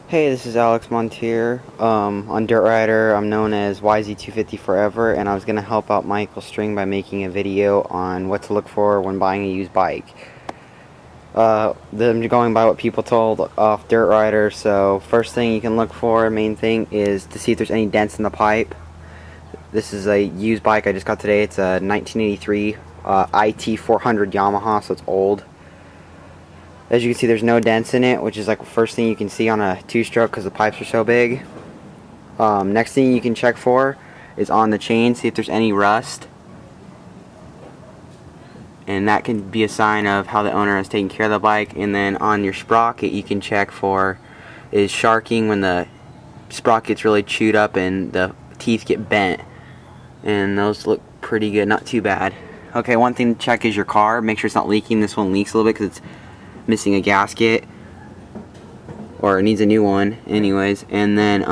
Hey, this is Alex Montier. On Dirt Rider, I'm known as YZ250 Forever, and I was going to help out Michael String by making a video on what to look for when buying a used bike. I'm going by what people told off Dirt Rider, so first thing you can look for, main thing, is to see if there's any dents in the pipe. This is a used bike I just got today. It's a 1983 IT400 Yamaha, so it's old. As you can see, there's no dents in it, which is like the first thing you can see on a two-stroke because the pipes are so big. Next thing you can check for is on the chain, see if there's any rust. And that can be a sign of how the owner is taking care of the bike. And then on your sprocket, you can check for is sharking when the sprocket gets really chewed up and the teeth get bent. And those look pretty good, not too bad. Okay, one thing to check is your car. Make sure it's not leaking. This one leaks a little bit because it's missing a gasket, or it needs a new one anyways. And then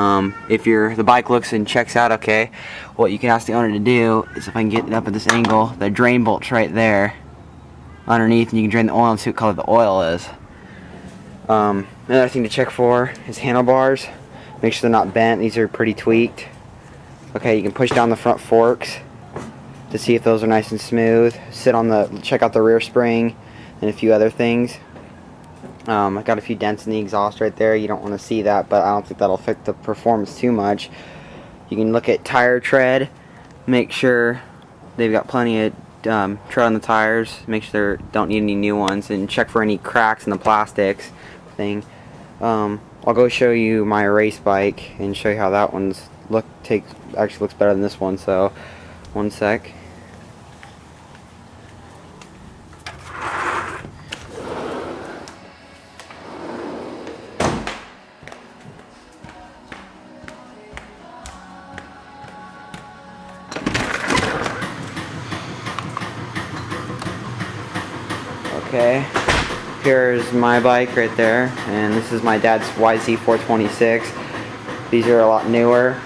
if the bike looks and checks out okay, what you can ask the owner to do is, if I can get it up at this angle, the drain bolt's right there underneath, and you can drain the oil and see what color the oil is. Another thing to check for is handlebars. Make sure they're not bent. These are pretty tweaked. Okay, you can push down the front forks to see if those are nice and smooth. Check out the rear spring and a few other things. I got a few dents in the exhaust right there. You don't want to see that, but I don't think that'll affect the performance too much. You can look at tire tread. Make sure they've got plenty of tread on the tires. Make sure they don't need any new ones, and check for any cracks in the plastics thing. I'll go show you my race bike and show you how that one's actually looks better than this one. So, one sec. Okay, here's my bike right there, and this is my dad's YZ426. These are a lot newer,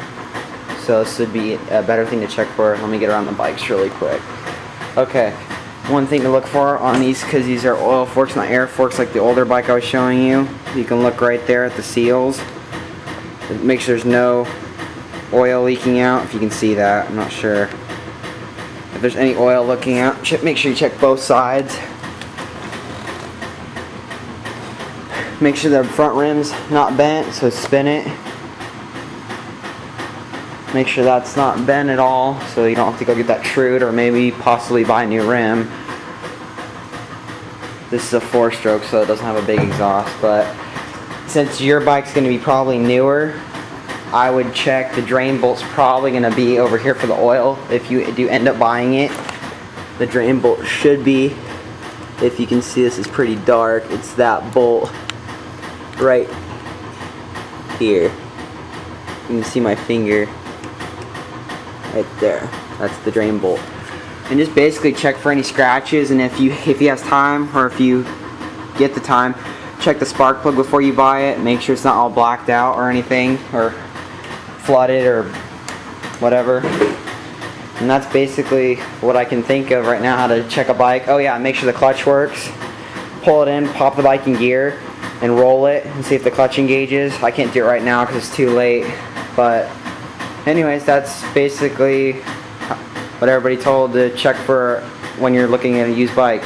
so this would be a better thing to check for. Let me get around the bikes really quick. Okay, one thing to look for on these, because these are oil forks, not air forks like the older bike I was showing you. You can look right there at the seals. Make sure there's no oil leaking out, if you can see that. I'm not sure. If there's any oil leaking out, make sure you check both sides. Make sure the front rim's not bent, so spin it. Make sure that's not bent at all, so you don't have to go get that trued, or maybe possibly buy a new rim. This is a 4-stroke, so it doesn't have a big exhaust, but since your bike's going to be probably newer, I would check the drain bolt's probably going to be over here for the oil. If you do end up buying it, the drain bolt should be, if you can see, this is pretty dark, it's that bolt right here. You can see my finger right there. That's the drain bolt. And just basically check for any scratches, and if he has time, or if you get the time, check the spark plug before you buy it. Make sure it's not all blacked out or anything, or flooded or whatever. And that's basically what I can think of right now, how to check a bike. Oh yeah, make sure the clutch works. Pull it in, pop the bike in gear, and roll it and see if the clutch engages. I can't do it right now because it's too late, but anyways, that's basically what everybody told to check for when you're looking at a used bike.